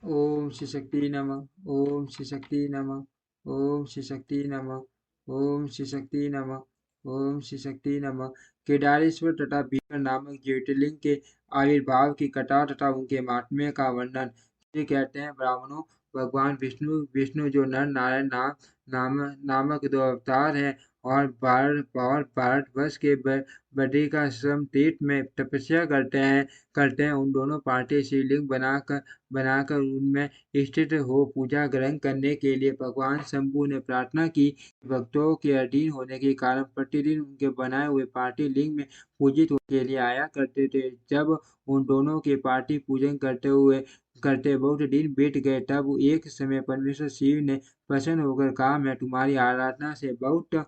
ओम श्री शक्ति नमः। ओम श्री शक्ति नमः। ओम श्री शक्ति नमः। ओम श्री शक्ति नमः। ओम श्री शक्ति नमः। केदारेश्वर तथा भीष्मर नामक ज्योतिर्लिंग के आविर्भाव की कथा तथा उनके महात्म्य का वर्णन। ये कहते हैं ब्राह्मणों, भगवान विष्णु विष्णु जो नर नारायण नामक दो अवतार हैं और भारतवर्ष के बद्रिकाश्रम तीर्थ में तपस्या करते हैं उन दोनों पार्थिव शिवलिंग बनाकर उनमें स्थित हो पूजा ग्रहण करने के लिए भगवान शंभु ने प्रार्थना की। भक्तों के अधीन होने के कारण प्रतिदिन उनके बनाए हुए पार्थिव लिंग में पूजित होने के लिए आया करते थे। जब उन दोनों के पार्थिव पूजन करते बहुत दिन बीत गए, तब एक समय परमेश्वर शिव ने प्रसन्न होकर कहा, मैं तुम्हारी आराधना से बहुत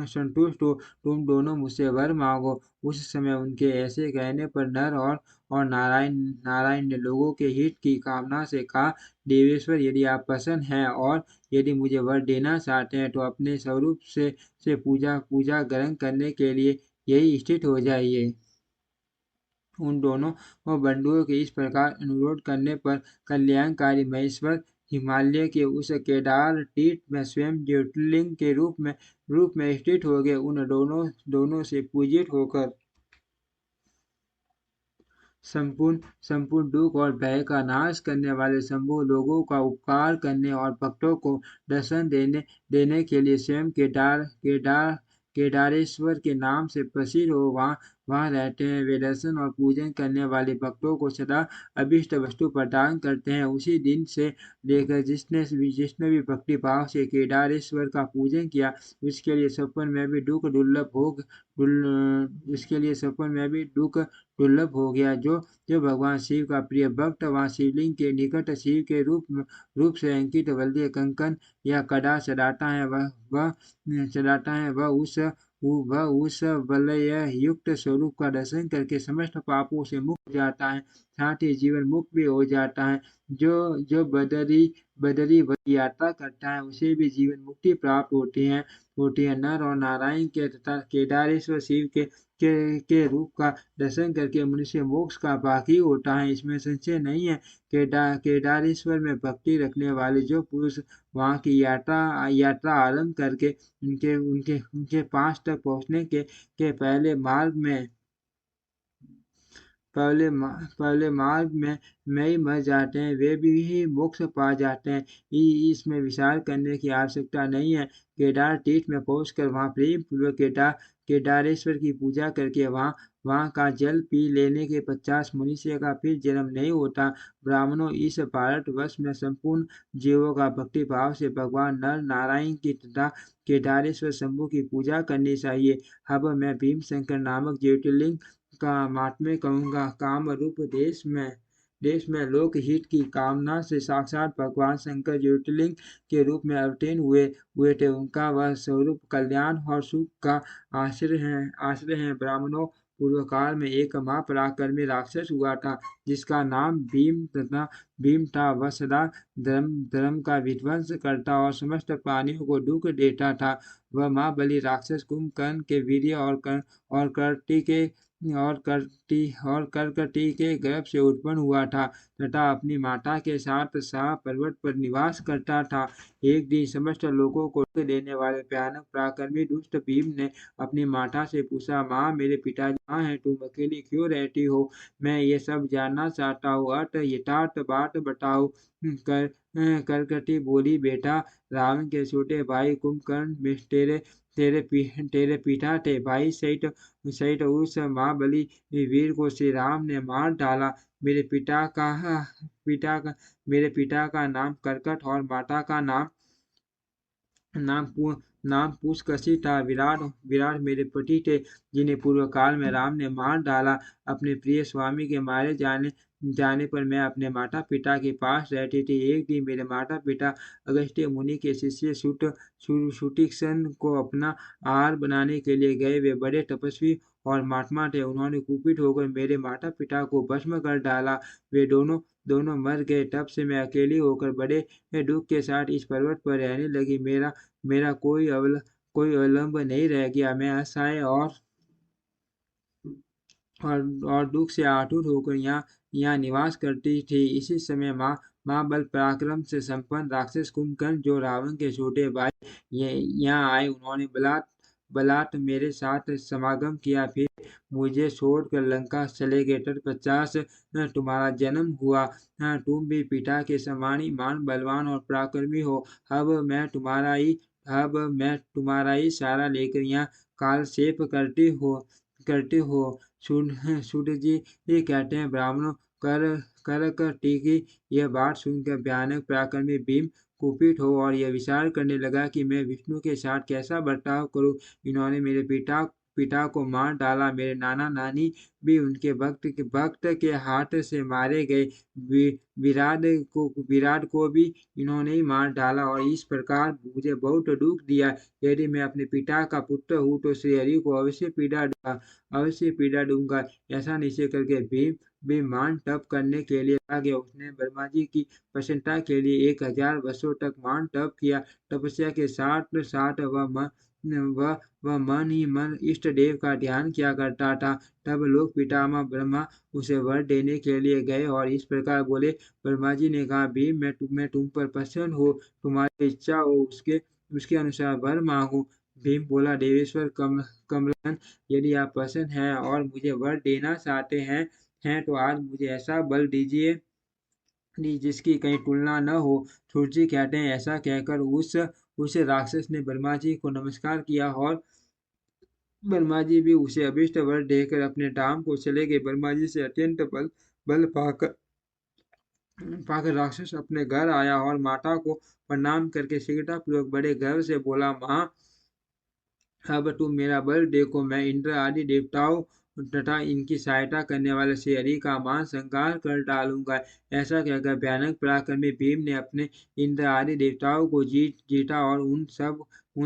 संतुष्ट हो, तुम दोनों मुझसे वर मांगो। उस समय उनके ऐसे कहने पर नर और नारायण ने लोगों के हित की कामना से कहा, देवेश्वर, यदि आप प्रसन्न हैं और यदि मुझे वर देना चाहते हैं तो अपने स्वरूप से पूजा ग्रहण करने के लिए यही स्थित हो जाइए। उन दोनों बंधुओं के इस प्रकार अनुरोध करने पर कल्याणकारी महेश्वर हिमालय के उस केदार तीर्थ में स्वयं ज्योतिर्लिंग के रूप में स्थित हो गए। उन दोनों से पूजित होकर संपूर्ण दुख और भय का नाश करने वाले शंभु लोगों का उपकार करने और भक्तों को दर्शन देने के लिए स्वयं केदारेश्वर के नाम से प्रसिद्ध हो वहाँ रहते हैं। वे दर्शन और पूजन करने वाले भक्तों को सदा अभीष्ट वस्तु प्रदान करते हैं। उसी दिन से लेकर जिसने भी भक्ति भाव से केदारेश्वर का पूजन किया, उसके लिए सपन में भी दुख दुर्लभ हो गया। जो भगवान शिव का प्रिय भक्त वहाँ शिवलिंग के निकट शिव के रूप से अंकित वल्लय कंकन या कड़ा चढ़ाता है, वह उस वलय युक्त स्वरूप का दर्शन करके समस्त पापों से मुक्त हो जाता है, साथ ही जीवन मुक्त भी हो जाता है। जो बदरी यात्रा करता है, उसे भी जीवन मुक्ति प्राप्त होती है। नर और नारायण के तथा केदारेश्वर शिव के रूप का दर्शन करके मनुष्य मोक्ष का भागी होता है, इसमें संशय नहीं है। केदारेश्वर में भक्ति रखने वाले जो पुरुष वहाँ की यात्रा आरंभ करके उनके पास तक पहुँचने के पहले मार्ग में ही मर जाते हैं, वे भी ही मोक्ष पा जाते हैं। इसमें विचार करने की आवश्यकता नहीं है। केदार तीर्थ में पहुंचकर वहां प्रेम पूर्वक केदारेश्वर की पूजा करके वहां का जल पी लेने के पश्चात मनुष्य का फिर जन्म नहीं होता। ब्राह्मणों, इस भारतवर्ष में संपूर्ण जीवों का भक्ति भाव से भगवान नर नारायण की तथा केदारेश्वर शंभु की पूजा करनी चाहिए। अब मैं भीम शंकर नामक ज्योतिर्लिंग का माहात्म्य कहूँगा। कामरूप देश में लोकहित की कामना से साक्षात भगवान शंकर ज्योतिर्लिंग के रूप में अवतीर्ण हुए थे। उनका वह स्वरूप कल्याण और सुख का आश्रय है। ब्राह्मणों, पूर्व काल में एक महापराक्रमी राक्षस हुआ था, जिसका नाम भीम था। वह सदा धर्म का विध्वंस करता और समस्त प्राणियों को दुख देता था। वह महाबली राक्षस कुंभकर्ण के वीर्य और करकटी के गर्भ से उत्पन्न हुआ था तथा अपनी माता के साथ शाह पर्वत पर निवास करता था। एक दिन समस्त लोगों को दुख देने वाले भयानक पराक्रमी दुष्ट भीम ने अपनी माता से पूछा, माँ, मेरे पिताजी कहाँ हैं? तुम अकेली क्यों रहती हो? मैं ये सब जानना चाहता हूँ। यथार्थ बात बताओ। करकटी बोली, बेटा, रावण के छोटे भाई कुंभकर्ण तेरे पिता थे। भाई सहित उस महाबली वीर को श्री राम ने मार डाला। मेरे पिता का नाम करकट और माता का नाम पुष्कशी था। विराट मेरे पति थे, जिन्हें पूर्व काल में राम ने मार डाला। अपने प्रिय स्वामी के मारे जाने पर मैं अपने माता पिता के पास रहती थी। एक दिन मेरे माता पिता अगस्त्य मुनि के शिष्य सुतीक्ष्ण को अपना आहार बनाने के लिए गए। वे बड़े तपस्वी और महात्मा थे। उन्होंने कुपित होकर मेरे माता पिता को भस्म कर डाला। वे दोनों मर गए। तब से मैं अकेली होकर बड़े दुख के साथ इस पर्वत पर रहने लगी। मेरा कोई अवलंब नहीं रह गया। मैं असहाय और दुख से आतुर होकर यहाँ यहाँ निवास करती थी। इसी समय माँ बल पराक्रम से संपन्न राक्षस कुंभकर्ण, जो रावण के छोटे भाई, ये यहाँ आए। उन्होंने बलात् मेरे साथ समागम किया। फिर मुझे छोड़कर लंका चले गए। तत्पश्चात तुम्हारा जन्म हुआ। तुम भी पिता के समान ही मान बलवान और पराक्रमी हो। अब मैं तुम्हारा ही सहारा लेकर यहाँ कालक्षेप करते हो। सूर्य जी ये कहते हैं, ब्राह्मणों, कर टीकी। यह बात सुनकर भयानक पराक्रमी भीम कुपित हो और यह विचार करने लगा कि मैं विष्णु के साथ कैसा बर्ताव करूं। इन्होंने मेरे पिता को मार डाला। मेरे नाना नानी भी उनके भक्त के हाथ से मारे गए। विराट को भी इन्होंने ही मार डाला और इस प्रकार मुझे बहुत दुख दिया। यदि मैं अपने पिता का पुत्र हूँ तो श्री हरि को अवश्य पीड़ा दूंगा। ऐसा निश्चय करके भीम मान तप करने के लिए आ गया। उसने ब्रह्मा जी की प्रसन्नता के लिए 1000 वर्षों तक मान तप किया। तपस्या के साथ साथ वह मन ही मन इष्ट देव का ध्यान किया करता था। तब लोक पितामह ब्रह्मा उसे वर देने के लिए गए और इस प्रकार बोले। ब्रह्मा जी ने कहा, भीम, मैं तुम पर प्रसन्न हो। तुम्हारी इच्छा हो उसके अनुसार वर मांगो। भीम बोला, देवेश्वर कमलन, यदि आप प्रसन्न हैं और मुझे वर देना चाहते हैं तो आज मुझे ऐसा बल दीजिए जिसकी कहीं तुलना न हो। सूर्य कहते हैं, ऐसा कहकर उस राक्षस ने ब्रह्मा जी को नमस्कार किया और ब्रह्मा जी भी उसे अभिष्ट वर देकर अपने धाम को चले गए। ब्रह्मा जी से अत्यंत बल पाकर राक्षस अपने घर आया और माता को प्रणाम करके शीघ्रतापूर्वक बड़े गर्व से बोला, माँ, अब तुम मेरा बल देखो। मैं इंद्र आदि देवताओं तथा इनकी सहायता करने वाले श्री हरि का मान संहार कर डालूंगा। ऐसा कहकर भयानक पराक्रमी भीम ने अपने इंद्र आदि देवताओं को जीता और उन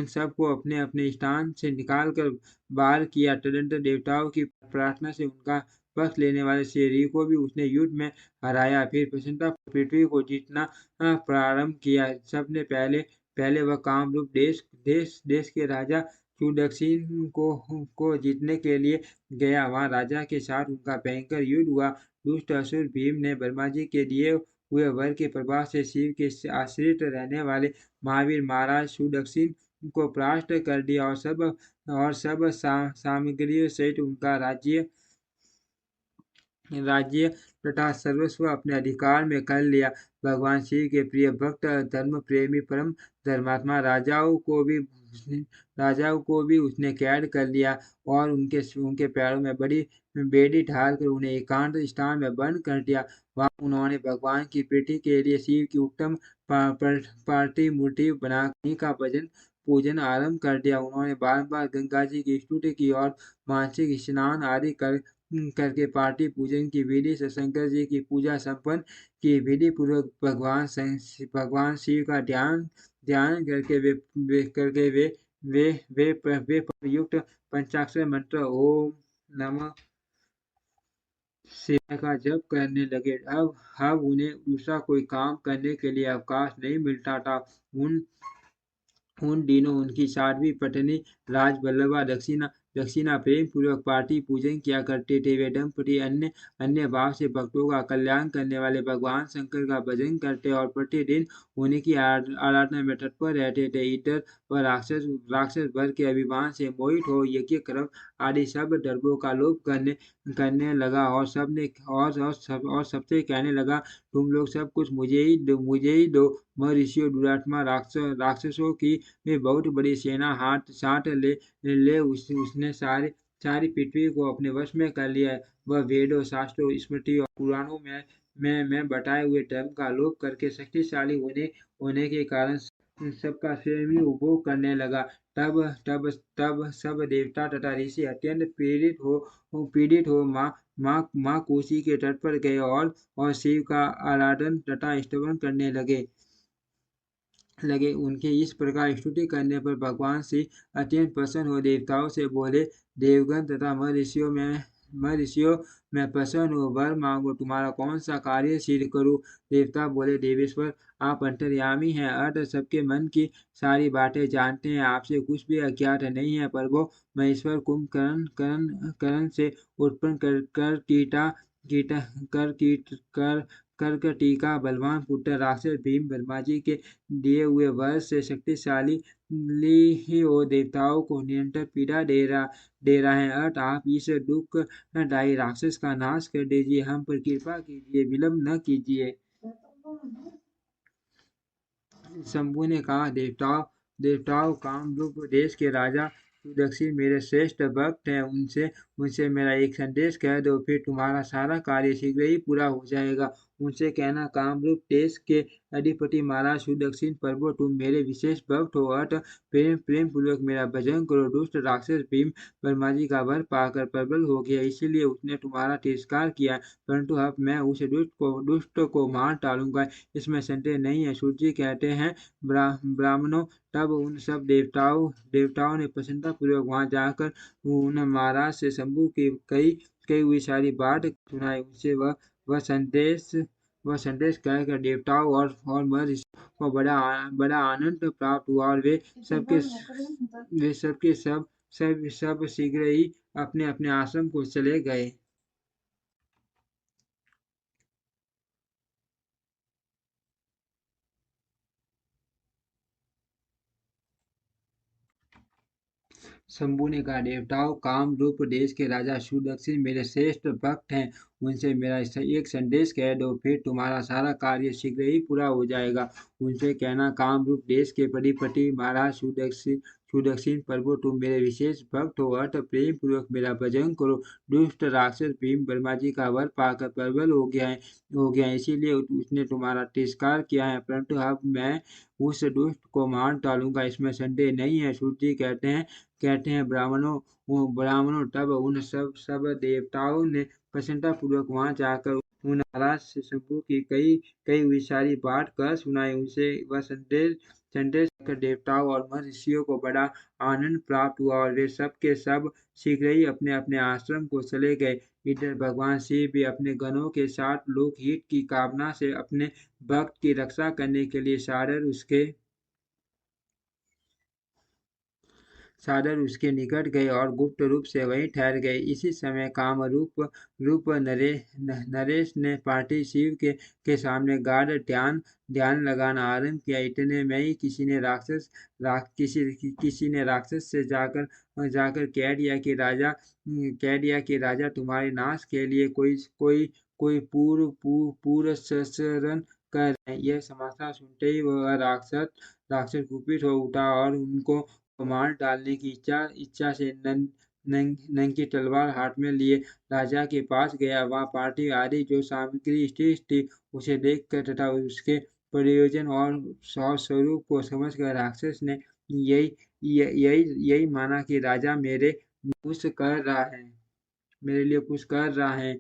सब को अपने अपने स्थान से निकाल कर बाहर किया। तदनंतर देवताओं की प्रार्थना से उनका पक्ष लेने वाले श्री हरि को भी उसने युद्ध में हराया। फिर प्रसन्नता पृथ्वी को जीतना प्रारंभ किया। सबने पहले वह कामरूप देश के राजा सुदक्षिण को जीतने के लिए गया। वहां राजा के साथ उनका भयंकर युद्ध हुआ। दुष्ट असुर भीम ने ब्रह्मा जी के दिए हुए वर के प्रभाव से शिव के आश्रित रहने वाले महावीर महाराज सुदक्षिण को परास्त कर दिया और सब सामग्रियों सहित उनका राज्य तथा सर्वस्व अपने अधिकार में कर लिया। भगवान शिव के प्रिय भक्त, धर्म प्रेमी, परम धर्मात्मा राजाओं को भी उसने कैद कर लिया और उनके पैरों में बड़ी बेड़ी ढालकर उन्हें एकांत स्थान में बंद कर दिया। वहां उन्होंने भगवान की प्रीति के लिए शिव की उत्तम पार्टी मूर्ति बनाकर का भजन पूजन आरंभ कर दिया। उन्होंने बार बार गंगा जी की स्तुति की और मानसिक स्नान आदि करके पार्टी पूजन की विधि से शंकर जी की पूजा संपन्न की। विधि पूर्वक भगवान शिव का ध्यान करके वे युक्त पंचाक्षर मंत्र ओम नमः शिवाय का जप करने लगे। अब उन्हें दूसरा कोई काम करने के लिए अवकाश नहीं मिलता था। उन दिनों उनकी साध्वी पत्नी राजबल्लभा दक्षिणा प्रेम पूर्वक पार्टी पूजन किया करते थे। वे दंपति अन्य भाव से भक्तों का कल्याण करने वाले भगवान शंकर का भजन करते और प्रतिदिन उन्हीं की आराधना में तत्पर रहते थे। इधर वह राक्षस भर के अभिमान से मोहित हो यज्ञ कर्म आदि सब धर्मों का लोप करने लगा और सबसे कहने लगा, तुम लोग सब कुछ मुझे ही दो। महर्षियों, दुरात्मा राक्षसों की वे बहुत बड़ी सेना साथ ले उसने सारी पृथ्वी को अपने वश में कर लिया है। वह वेदों, शास्त्रों, स्मृति और पुराणों में बताए हुए धर्म का लोप करके शक्तिशाली होने के कारण सबका स्वयं ही उपभोग करने लगा। तब सब देवता तथा ऋषि अत्यंत पीड़ित हो माँ कोसी के तट पर गए और शिव का आराधन तथा स्तवन करने लगे। उनके इस प्रकार स्तुति करने पर भगवान शिव अत्यंत प्रसन्न हो देवताओं से बोले, देवगण तथा महर्षियों मैं ऋषियों मैं प्रसन्न हूँ, वर मांगो, तुम्हारा कौन सा कार्य सिद्ध करूँ। देवता बोले, देवेश्वर आप अंतर्यामी हैं, अर्थ सबके मन की सारी बातें जानते हैं, आपसे कुछ भी अज्ञात नहीं है। प्रभु मैं ईश्वर कुंभकर्ण कर्ण कर्ण से उत्पन्न कर कीटा कीटा कर कीट कर कर्कटिका बलवान पुत्र राक्षस भीम वर्मा जी के दिए हुए वर से शक्तिशाली ही वो देवताओं को निरंतर पीड़ा दे रहा है। अत आप इस दुखदायी राक्षस का नाश कर दीजिए, हम पर कृपा कीजिए, विलंब न कीजिए। शंभु ने कहा, देवताओं कामरूप देश के राजा सुदक्षिण मेरे श्रेष्ठ भक्त हैं, उनसे उनसे मेरा एक संदेश कह दो, फिर तुम्हारा सारा कार्य शीघ्र ही पूरा हो जाएगा। उनसे कहना, कामरूप देश के अधिपति महाराज सुदक्षिण प्रभु, तुम मेरे विशेष भक्त हो, अत प्रेम पूर्वक मेरा भजन करो। दुष्ट राक्षस भीम वर्मा जी का वर पाकर प्रबल हो गया, इसीलिए उसने तुम्हारा तिरस्कार किया, परंतु अब मैं उस दुष्ट को मार डालूंगा, इसमें संदेह नहीं है। सूर्य जी कहते हैं, ब्राह्मणों तब उन सब देवताओं ने प्रसन्नतापूर्वक वहां जाकर उन महाराज से शंभु की कई कई हुई सारी बात सुनाई। उनसे वह संदेश वह संदेश कहकर देवताओं और महर्षि को बड़ा आनंद प्राप्त हुआ, और वे सबके सब शीघ्र ही अपने अपने आश्रम को चले गए। शंभु ने कहा, देवताओं कामरूप देश के राजा सुदक्षिण मेरे श्रेष्ठ भक्त हैं, उनसे मेरा एक संदेश कह दो, फिर तुम्हारा सारा कार्य शीघ्र ही पूरा हो जाएगा। उनसे कहना, कामरूप देश के अधिपति महाराज सुदक्षिण प्रभु, तुम मेरे विशेष भक्त हो, अत प्रेम पूर्वक मेरा भजन करो। दुष्ट राक्षस भीम वर्मा जी का वर पाकर प्रबल हो गया, इसीलिए उसने तुम्हारा तिरस्कार किया है, परंतु अब मैं उस दुष्ट को मार डालूंगा, इसमें संदेह नहीं है। सूर्य जी कहते हैं, ब्राह्मणों तब उन सब देवताओं ने प्रसन्नतापूर्वक वहां जाकर उन महाराज से शंभु की कई कई हुई सारी बात कह सुनाई। उनसे वह संदेश कर देवताओं और महर्षियों को बड़ा आनंद प्राप्त हुआ, और वे सब के सब शीघ्र ही अपने अपने आश्रम को चले गए। इधर भगवान शिव भी अपने गणों के साथ लोकहित की कामना से अपने भक्त की रक्षा करने के लिए सादर उसके निकट गए और गुप्त रूप से वहीं ठहर गए। इसी समय रूप नरेश ने पार्थिव शिव के सामने गाढ़ ध्यान लगाना आरंभ किया। इतने में ही किसी ने राक्षस से जाकर कह दिया कि राजा तुम्हारे नाश के लिए कोई पूर्व संचरण कर रहे हैं। यह समाचार सुनते ही वह राक्षस कुपित हो उठा और उनको मार डालने की इच्छा से नंगी तलवार हाथ में लिए राजा के पास गया। वहां पार्टी आदि जो सामग्री स्थित थी, उसे देखकर तथा उसके प्रयोजन और स्वरूप को समझकर राक्षस ने यही यही माना कि राजा मेरे लिए कुछ कर रहा है।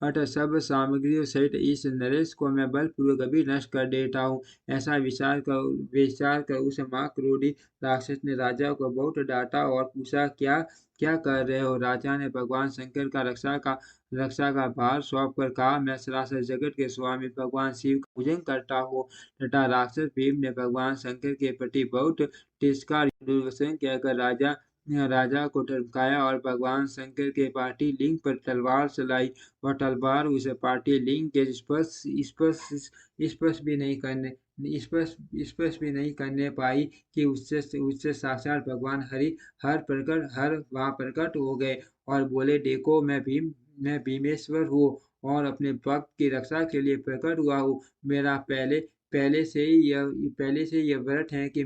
अतः सब सामग्रियों सहित इस नरेश को मैं बलपूर्वक अभी नष्ट कर देता हूँ। ऐसा विचार कर उस महाक्रोधी राक्षस ने राजा को बहुत डांटा और पूछा, क्या क्या कर रहे हो। राजा ने भगवान शंकर का रक्षा का भार सौंप कर कहा, मैं सरासर जगत के स्वामी भगवान शिव का पूजन करता हूँ। तथा राक्षस भीम ने भगवान शंकर के प्रति बहुत तिरस्कार दुर्व्यसन कहकर राजा को धमकाया और भगवान शंकर के पार्टी लिंग पर तलवार चलाई। वह तलवार उस पार्टी लिंग के स्पर्श भी नहीं करने पाई कि उससे साक्षात भगवान हर वहाँ प्रकट हो गए और बोले, देखो मैं भीमेश्वर हूँ और अपने भक्त की रक्षा के लिए प्रकट हुआ हूँ। मेरा पहले से यह व्रत है कि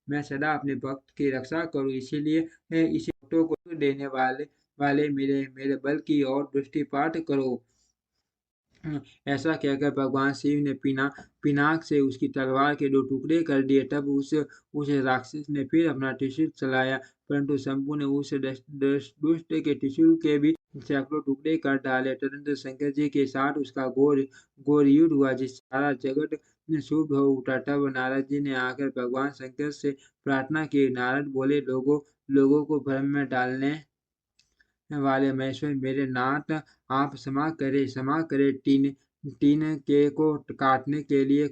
मैं सदा अपने भक्त की रक्षा करूं, इसीलिए इसी भक्तों को देने वाले मेरे बल की ओर दृष्टिपात करो। ऐसा कहकर भगवान शिव ने पिनाक से उसकी तलवार के दो टुकड़े कर दिए। तब उस राक्षस ने फिर अपना त्रिशूल चलाया, परंतु शंभु ने उस दुष्ट के त्रिशूल के भी सैकड़ों टुकड़े कर डाले। तदनंतर शंकर जी के साथ उसका घोर युद्ध हुआ, जिससे सारा जगत शुभ हो उठा। तब नारद जी ने आकर भगवान शंकर से प्रार्थना की। नारद बोले, लोगों को भ्रम में वाले महेश्वर मेरे नाथ आप क्षमा करें टीन टीन के को काटने के लिए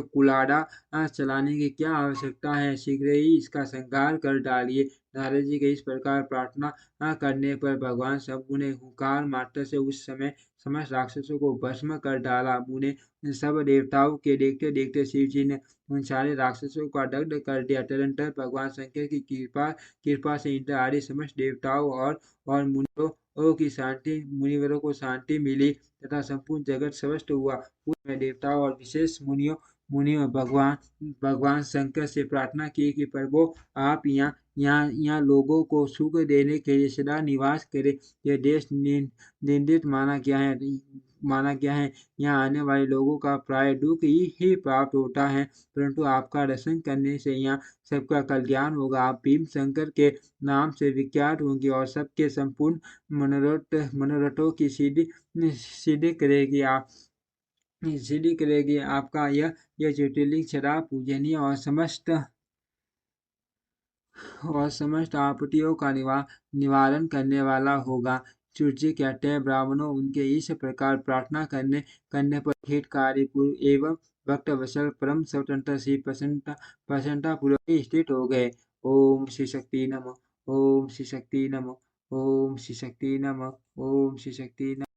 कुल्हाड़ा चलाने की क्या आवश्यकता है? शीघ्र ही इसका संहार कर डालिए। नारद जी के इस प्रकार प्रार्थना करने पर भगवान शंभु ने हुंकार मात्र से उस समय समस्त राक्षसों को भस्म कर डाला। मुने सब देवताओं के देखते-देखते शिव जी ने उन सारे राक्षसों का दग्ध कर दिया। तदनंतर भगवान शंकर की कृपा से इंद्र आदि समस्त देवताओं और मुनियों की शांति मुनिवरों को शांति मिली तथा संपूर्ण जगत स्वस्थ हुआ। उस समय देवताओं और विशेष मुनियों मुनियों भगवान भगवान शंकर से प्रार्थना की कि प्रभु आप यहाँ लोगों को सुख देने के लिए सदा निवास करें। यह देश निंदित माना गया है। यहाँ आने वाले लोगों का प्राय दुख ही प्राप्त होता है, परंतु आपका दर्शन करने से यहाँ सबका कल्याण होगा। आप भीम शंकर के नाम से विख्यात होंगे और सबके संपूर्ण मनोरथों की सिद्धि करेगी। आपका यह ज्योतिर्लिंग सदा पूजनीय और समस्त आपत्तियों का निवारण करने वाला होगा। सूर्य कहते हैं ब्राह्मणों उनके इस प्रकार प्रार्थना करने पर हितकारी पुरुष एवं भक्त वत्सल परम स्वतंत्र श्री प्रसन्नता पूर्वक स्थित हो गए। ओम श्री शक्ति नमः। ओम श्री शक्ति नमः। ओम श्री शक्ति नमः। ओम श्री शक्ति नमः।